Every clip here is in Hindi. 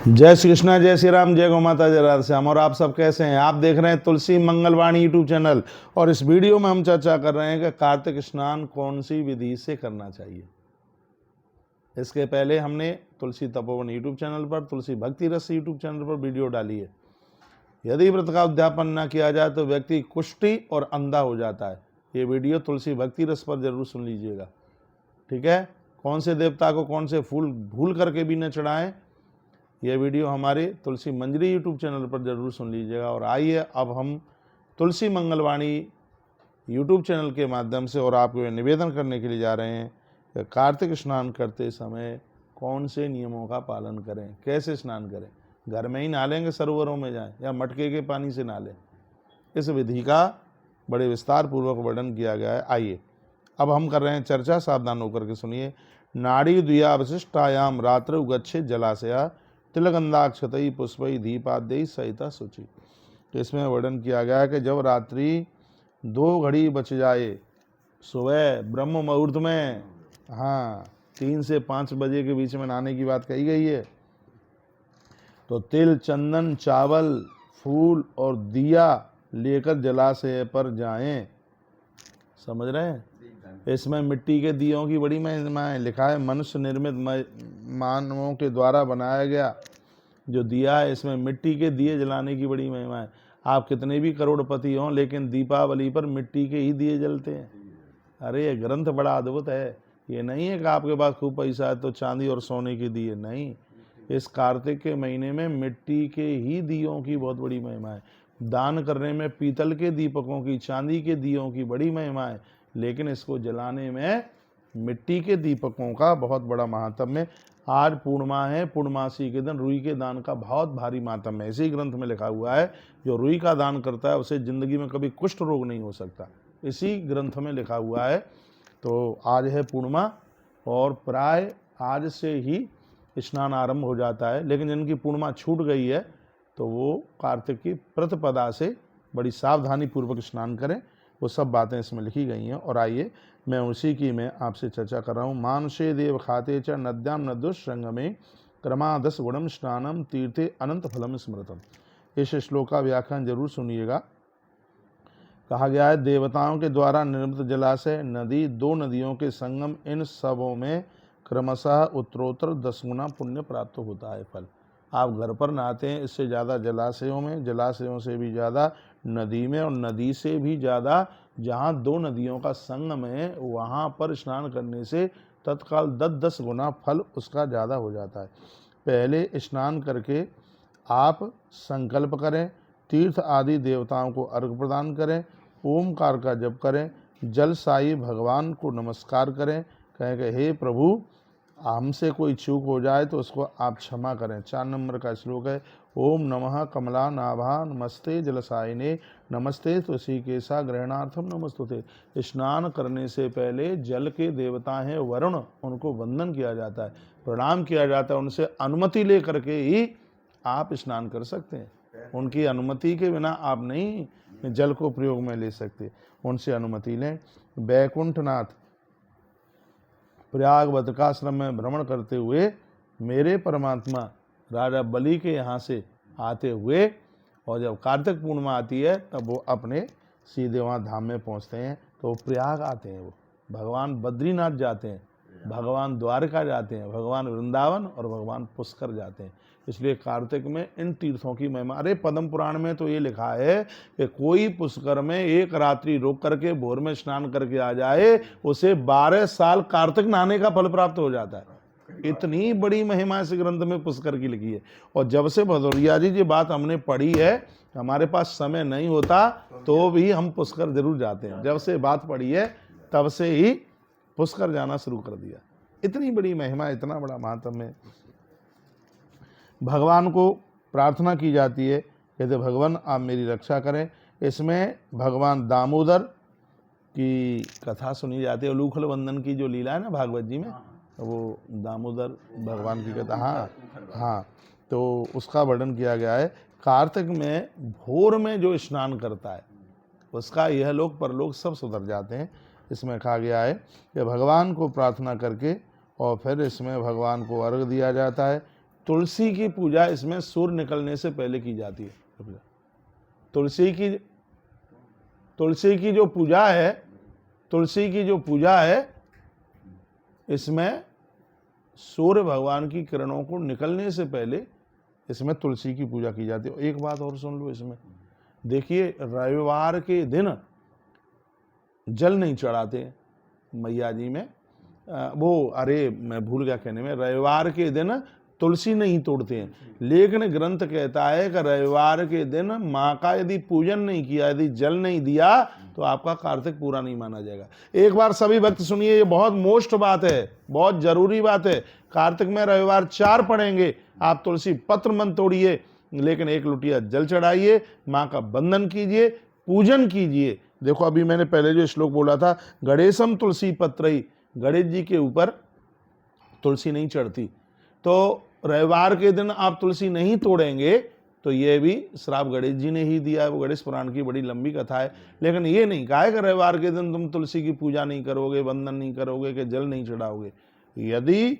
जय श्री कृष्णा, जय श्री राम, जय गौ माता, जय राधे श्याम। और आप सब कैसे हैं? आप देख रहे हैं तुलसी मंगलवाणी यूट्यूब चैनल। और इस वीडियो में हम चर्चा कर रहे हैं कि कार्तिक स्नान कौन सी विधि से करना चाहिए। इसके पहले हमने तुलसी तपोवन यूट्यूब चैनल पर, तुलसी भक्ति रस यूट्यूब चैनल पर वीडियो डाली है। यदि व्रत का उद्यापन न किया जाए तो व्यक्ति कुष्ठी और अंधा हो जाता है। ये वीडियो तुलसी भक्ति रस पर जरूर सुन लीजिएगा, ठीक है। कौन से देवता को कौन से फूल भूल करके भी न चढ़ाएं, यह वीडियो हमारे तुलसी मंजरी यूट्यूब चैनल पर जरूर सुन लीजिएगा। और आइए अब हम तुलसी मंगलवाणी यूट्यूब चैनल के माध्यम से और आपको निवेदन करने के लिए जा रहे हैं कि कार्तिक स्नान करते समय कौन से नियमों का पालन करें, कैसे स्नान करें। घर में ही नहा लेंगे, सरोवरों में जाएं या मटके के पानी से नहा लें। इस विधि का बड़े विस्तार पूर्वक वर्णन किया गया है। आइए अब हम कर रहे हैं चर्चा, सावधान होकर के सुनिए। नाड़ी द्विया अवशिष्टायाम रात्र गच्छे जलाशया तिलगंधाक्षतई पुष्पई दीपाद्यई सहिता सूची। तो इसमें वर्णन किया गया है कि जब रात्रि 2 घड़ी बच जाए, सुबह ब्रह्म मुहूर्त में, हाँ 3 से 5 बजे के बीच में नहाने की बात कही गई है, तो तिल, चंदन, चावल, फूल और दिया लेकर जलाशय पर जाएं। समझ रहे हैं? इसमें मिट्टी के दियों की बड़ी महिमा है। लिखा है मनुष्य निर्मित मानवों के द्वारा बनाया गया जो दिया है, इसमें मिट्टी के दिए जलाने की बड़ी महिमा है। आप कितने भी करोड़पति हों, लेकिन दीपावली पर मिट्टी के ही दिए जलते हैं। अरे ये ग्रंथ बड़ा अद्भुत है। ये नहीं है कि आपके पास खूब पैसा है तो चांदी और सोने के दिए, नहीं। इस कार्तिक के महीने में मिट्टी के ही दियों की बहुत बड़ी महिमा है। दान करने में पीतल के दीपकों की, चांदी के दियों की बड़ी महिमा है, लेकिन इसको जलाने में मिट्टी के दीपकों का बहुत बड़ा महात्म्य है। आज पूर्णिमा है, पूर्णमासी के दिन रुई के दान का बहुत भारी महात्म्य है। इसी ग्रंथ में लिखा हुआ है जो रुई का दान करता है उसे जिंदगी में कभी कुष्ठ रोग नहीं हो सकता। इसी ग्रंथ में लिखा हुआ है। तो आज है पूर्णिमा और प्राय आज से ही स्नान आरंभ हो जाता है, लेकिन जिनकी पूर्णिमा छूट गई है तो वो कार्तिक की प्रतिपदा से बड़ी सावधानी पूर्वक स्नान करें। वो सब बातें इसमें लिखी गई हैं। और आइए मैं उसी की मैं आपसे चर्चा कर रहा हूँ। मानसे देव खाते च नद्याम नदुष्संगमे क्रमादस गुणम स्नानम तीर्थे अनंत फलम स्मृतम। इस श्लोक का व्याख्यान जरूर सुनिएगा। कहा गया है देवताओं के द्वारा निर्मित जलाशय, नदी, 2 नदियों के संगम, इन सबों में क्रमशः उत्तरोत्तर 10 गुना पुण्य प्राप्त होता है फल। आप घर पर नहाते हैं, इससे ज़्यादा जलाशयों में, जलाशयों से भी ज़्यादा नदी में, और नदी से भी ज़्यादा जहाँ 2 नदियों का संगम है वहाँ पर स्नान करने से तत्काल 10-10 गुना फल उसका ज़्यादा हो जाता है। पहले स्नान करके आप संकल्प करें, तीर्थ आदि देवताओं को अर्घ्य प्रदान करें, ओमकार का जप करें, जल साई भगवान को नमस्कार करें, कहें कि हे प्रभु हमसे कोई चूक हो जाए तो उसको आप क्षमा करें। 4 नंबर का श्लोक है। ओम नमः कमला नाभा नमस्ते जलसायिने नमस्ते तुलसीकेशा ग्रहणार्थम नमस्तुते। स्नान करने से पहले जल के देवता हैं वरुण, उनको वंदन किया जाता है, प्रणाम किया जाता है। उनसे अनुमति ले करके ही आप स्नान कर सकते हैं। उनकी अनुमति के बिना आप नहीं जल को प्रयोग में ले सकते, उनसे अनुमति लें। बैकुंठनाथ प्रयाग बद्रिकाश्रम में भ्रमण करते हुए मेरे परमात्मा राजा बलि के यहाँ से आते हुए, और जब कार्तिक पूर्णिमा आती है तब वो अपने सीधे वहाँ धाम में पहुँचते हैं। तो वो प्रयाग आते हैं, वो भगवान बद्रीनाथ जाते हैं, भगवान द्वारका जाते हैं, भगवान वृंदावन और भगवान पुष्कर जाते हैं। इसलिए कार्तिक में इन तीर्थों की महिमा। अरे पद्म पुराण में तो ये लिखा है कि कोई पुष्कर में 1 रात्रि रोक करके भोर में स्नान करके आ जाए, उसे 12 साल कार्तिक नहाने का फल प्राप्त हो जाता है। इतनी बड़ी महिमा इस ग्रंथ में पुष्कर की लिखी है। और जब से भदौरिया जी ये बात हमने पढ़ी है, हमारे पास समय नहीं होता तो भी हम पुष्कर जरूर जाते हैं। जब से बात पढ़ी है तब से ही पुष्कर जाना शुरू कर दिया। इतनी बड़ी महिमा, इतना बड़ा महात्म्य है। भगवान को प्रार्थना की जाती है, कहते भगवान आप मेरी रक्षा करें। इसमें भगवान दामोदर की कथा सुनी जाती है। उलूखल वंदन की जो लीला है ना भागवत जी में, वो दामोदर भगवान की कथा, हाँ तो उसका वर्णन किया गया है। कार्तिक में भोर में जो स्नान करता है उसका यह लोक परलोक सब सुधर जाते हैं। इसमें कहा गया है कि भगवान को प्रार्थना करके और फिर इसमें भगवान को अर्घ दिया जाता है। तुलसी की पूजा इसमें सूर्य निकलने से पहले की जाती है। तुलसी की जो पूजा है, तुलसी की जो पूजा है, इसमें सूर्य भगवान की किरणों को निकलने से पहले इसमें तुलसी की पूजा की जाती है। एक बात और सुन लो इसमें, देखिए रविवार के दिन जल नहीं चढ़ाते मैया जी में, मैं भूल गया कहने में, रविवार के दिन तुलसी नहीं तोड़ते हैं, लेकिन ग्रंथ कहता है कि रविवार के दिन माँ का यदि पूजन नहीं किया, यदि जल नहीं दिया, तो आपका कार्तिक पूरा नहीं माना जाएगा। एक बार सभी भक्त सुनिए, ये बहुत मोस्ट बात है, बहुत जरूरी बात है। कार्तिक में रविवार 4 पड़ेंगे, आप तुलसी पत्र मन तोड़िए, लेकिन 1 लुटिया जल चढ़ाइए, माँ का बंधन कीजिए, पूजन कीजिए। देखो अभी मैंने पहले जो श्लोक बोला था, गणेशम तुलसी पत्रई, गणेश जी के ऊपर तुलसी नहीं चढ़ती, तो रविवार के दिन आप तुलसी नहीं तोड़ेंगे तो ये भी श्राप गणेश जी ने ही दिया है। वो गणेश पुराण की बड़ी लंबी कथा है, लेकिन ये नहीं कहा है कि रविवार के दिन तुम तुलसी की पूजा नहीं करोगे, बंधन नहीं करोगे, कि जल नहीं चढ़ाओगे। यदि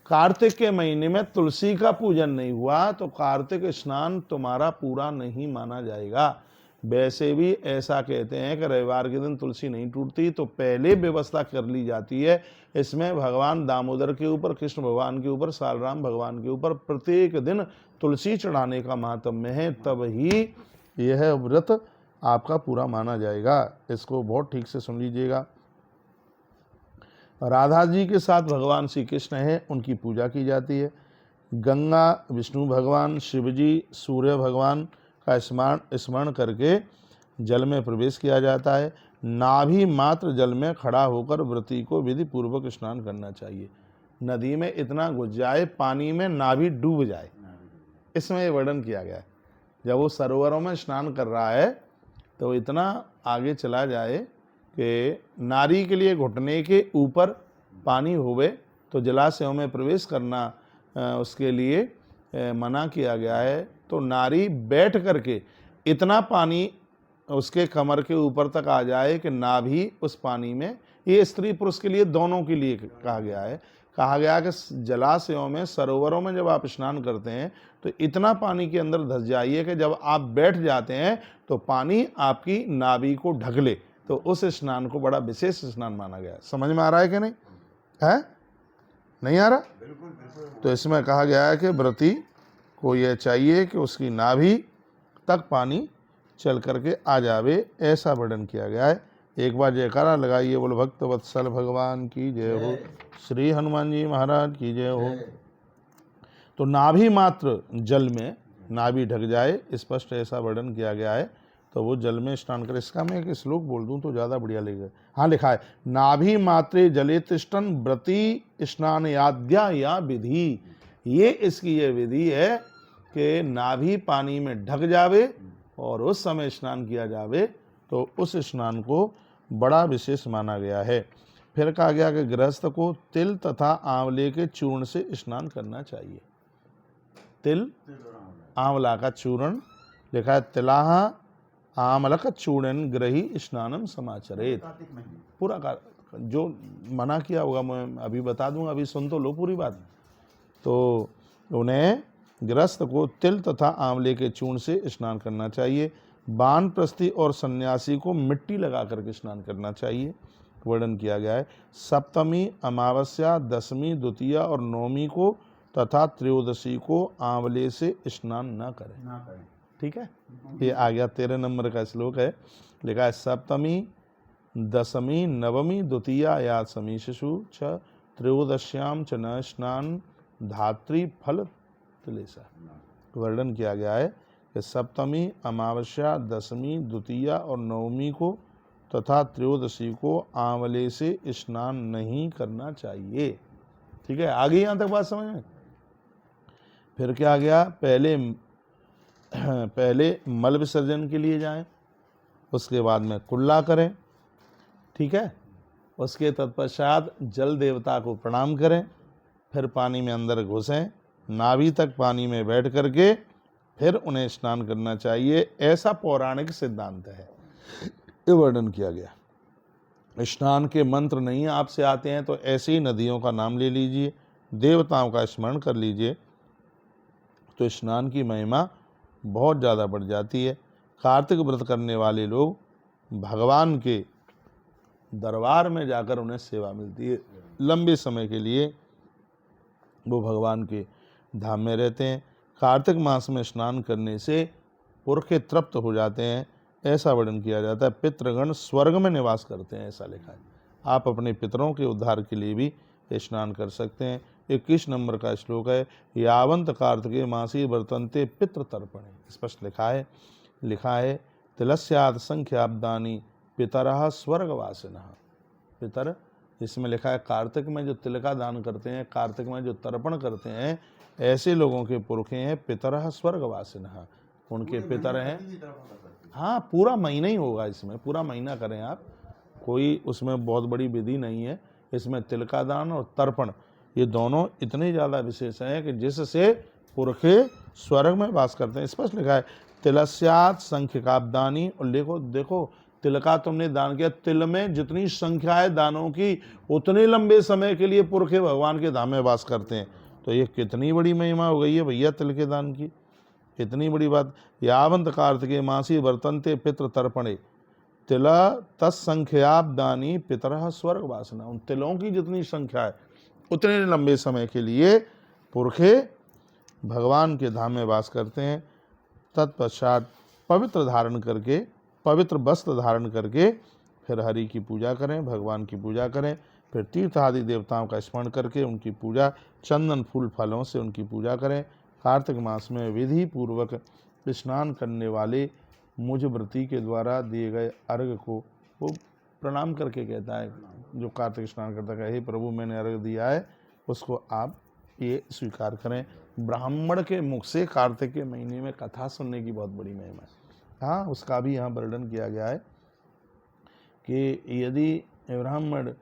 कार्तिक के महीने में तुलसी का पूजन नहीं हुआ तो कार्तिक स्नान तुम्हारा पूरा नहीं माना जाएगा। वैसे भी ऐसा कहते हैं कि रविवार के दिन तुलसी नहीं टूटती, तो पहले व्यवस्था कर ली जाती है। इसमें भगवान दामोदर के ऊपर, कृष्ण भगवान के ऊपर, सालराम भगवान के ऊपर प्रत्येक दिन तुलसी चढ़ाने का महात्म्य है, तब ही यह व्रत आपका पूरा माना जाएगा। इसको बहुत ठीक से सुन लीजिएगा। राधा जी के साथ भगवान श्री कृष्ण हैं, उनकी पूजा की जाती है। गंगा, विष्णु भगवान, शिव जी, सूर्य भगवान का स्मरण करके जल में प्रवेश किया जाता है। नाभि मात्र जल में खड़ा होकर व्रती को विधि पूर्वक स्नान करना चाहिए। नदी में इतना घुस जाए, पानी में नाभि डूब जाए, इसमें ये वर्णन किया गया है। जब वो सरोवरों में स्नान कर रहा है तो इतना आगे चला जाए कि नारी के लिए घुटने के ऊपर पानी होवे, तो जलाशयों में प्रवेश करना उसके लिए मना किया गया है। तो नारी बैठ करके इतना पानी उसके कमर के ऊपर तक आ जाए कि नाभि उस पानी में, ये स्त्री पुरुष के लिए दोनों के लिए कहा गया है। कहा गया कि जलाशयों में, सरोवरों में जब आप स्नान करते हैं तो इतना पानी के अंदर धंस जाइए कि जब आप बैठ जाते हैं तो पानी आपकी नाभि को ढक ले, तो उस स्नान को बड़ा विशेष स्नान माना गया है। समझ में आ रहा है कि नहीं है? नहीं आ रहा? तो इसमें कहा गया है कि व्रती को यह चाहिए कि उसकी नाभि तक पानी चल करके आ जावे, ऐसा वर्णन किया गया है। एक बार जयकारा लगाइए, बोलो भक्त वत्सल भगवान की जय हो, श्री हनुमान जी महाराज की जय हो। तो नाभि मात्र जल में नाभि ढक जाए, स्पष्ट ऐसा वर्णन किया गया है, तो वो जल में स्नान करे। इसका मैं एक श्लोक बोल दूं तो ज़्यादा बढ़िया लगेगा। हाँ, लिखा है, नाभि मात्रे जले तिष्ठन व्रती स्नान याद्या या विधि। ये इसकी ये विधि है कि नाभि पानी में ढक जावे और उस समय स्नान किया जावे, तो उस स्नान को बड़ा विशेष माना गया है। फिर कहा गया कि गृहस्थ को तिल तथा आंवले के चूर्ण से स्नान करना चाहिए। तिल आंवला का चूर्ण, लिखा है तिलाहा आमलक चूर्णन ग्रही स्नानम समाचरेत। पूरा का जो मना किया होगा मैं अभी बता दूंगा, अभी सुन तो लो पूरी बात। तो उन्हें गृहस्थ को तिल तथा आंवले के चूर्ण से स्नान करना चाहिए। वानप्रस्थी और सन्यासी को मिट्टी लगा करके स्नान करना चाहिए, वर्णन किया गया है। सप्तमी, अमावस्या, दशमी, द्वितीया और नवमी को तथा त्रयोदशी को आंवले से स्नान न करें। ठीक है, ये आ गया 13 नंबर का श्लोक है। लिखा है, सप्तमी, दशमी, नवमी, द्वितीया या समी शिशु छ त्रयोदश्याम च न स्नान धात्री फल तिलेसा। वर्णन किया गया है कि सप्तमी, अमावस्या, दशमी, द्वितीया और नवमी को तथा त्रयोदशी को आंवले से स्नान नहीं करना चाहिए। ठीक है, आगे यहाँ तक बात समझ में। फिर क्या आ गया, पहले मल विसर्जन के लिए जाएं, उसके बाद में कुल्ला करें। ठीक है, उसके तत्पश्चात जल देवता को प्रणाम करें, फिर पानी में अंदर घुसें, नाभि तक पानी में बैठ करके फिर उन्हें स्नान करना चाहिए। ऐसा पौराणिक सिद्धांत है, ये वर्णन किया गया। स्नान के मंत्र नहीं आपसे आते हैं तो ऐसी नदियों का नाम ले लीजिए, देवताओं का स्मरण कर लीजिए, तो स्नान की महिमा बहुत ज़्यादा बढ़ जाती है। कार्तिक व्रत करने वाले लोग भगवान के दरबार में जाकर उन्हें सेवा मिलती है। लंबे समय के लिए वो भगवान के धाम में रहते हैं। कार्तिक मास में स्नान करने से पुरखे तृप्त हो जाते हैं, ऐसा वर्णन किया जाता है। पितृगण स्वर्ग में निवास करते हैं, ऐसा लिखा है। आप अपने पितरों के उद्धार के लिए भी स्नान कर सकते हैं। 21 नंबर का श्लोक है, यावंत कार्तिके मासी वर्तन्ते पितृतर्पणे। स्पष्ट लिखा है तिलस्याद संख्याब्दानी पितरः स्वर्गवासिनः। पितर, इसमें लिखा है कार्तिक में जो तिल का दान करते हैं, कार्तिक में जो तर्पण करते हैं, ऐसे लोगों के पुरखे हैं पितरः स्वर्गवासिनः, उनके पितर हैं। हाँ, पूरा महीना ही होगा, इसमें पूरा महीना करें आप, कोई उसमें बहुत बड़ी विधि नहीं है। इसमें तिल का दान और तर्पण ये दोनों इतने ज़्यादा विशेष हैं कि जिससे पुरखे स्वर्ग में वास करते हैं। स्पष्ट लिखा है तिलस्यात् संख्यकाब्दानी। और देखो तिल का तुमने दान किया, तिल में जितनी संख्या है दानों की उतने लंबे समय के लिए पुरखे भगवान के धाम में वास करते हैं। तो ये कितनी बड़ी महिमा हो गई है भैया तिल के दान की, इतनी बड़ी बात। यावंत कार्तिके मासी वर्तन्ते पितृ तर्पणे तिल तत्संख्याब्दानी पितरः स्वर्गवासिनः। उन तिलों की जितनी संख्या है उतने लंबे समय के लिए पुरखे भगवान के धाम में वास करते हैं। तत्पश्चात पवित्र वस्त्र धारण करके फिर हरि की पूजा करें, भगवान की पूजा करें। फिर तीर्थ आदि देवताओं का स्मरण करके उनकी पूजा, चंदन फूल फलों से उनकी पूजा करें। कार्तिक मास में विधि पूर्वक स्नान करने वाले मुझ व्रती के द्वारा दिए गए अर्घ को वो प्रणाम करके कहता है, जो कार्तिक स्नान करता है, हे प्रभु मैंने अर्घ दिया है, उसको आप ये स्वीकार करें। ब्राह्मण के मुख से कार्तिक के महीने में कथा सुनने की बहुत बड़ी महिमा है। हाँ, उसका भी यहाँ वर्णन किया गया है कि यदि ब्राह्मण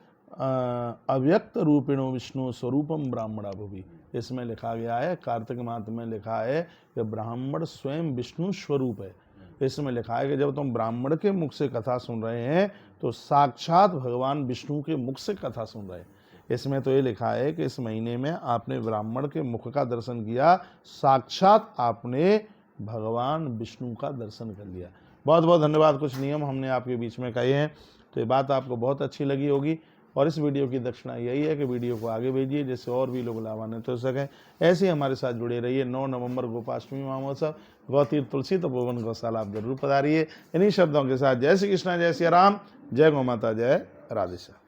अव्यक्त रूपिणो विष्णु स्वरूपम ब्राह्मणा भुवि, इसमें लिखा गया है, कार्तिक मास में लिखा है कि ब्राह्मण स्वयं विष्णु स्वरूप है। इसमें लिखा है कि जब तुम ब्राह्मण के मुख से कथा सुन रहे हैं तो साक्षात भगवान विष्णु के मुख से कथा सुन रहे हैं। इसमें तो ये लिखा है कि इस महीने में आपने ब्राह्मण के मुख का दर्शन किया, साक्षात आपने भगवान विष्णु का दर्शन कर लिया। बहुत बहुत धन्यवाद। कुछ नियम हमने आपके बीच में कहे हैं, तो ये बात आपको बहुत अच्छी लगी होगी। और इस वीडियो की दक्षिणा यही है कि वीडियो को आगे भेजिए, जिससे और भी लोग लाभान्वित हो सकें। ऐसे ही हमारे साथ जुड़े रहिए। 9 नवंबर गोपाष्टमी महोत्सव, गौतीर्थ तुलसी तपोवन गौशाला आप जरूर पधारिए। इन्हीं शब्दों के साथ जय श्री कृष्णा, जय श्री राम, जय गौ माता, जय राधेश्याम।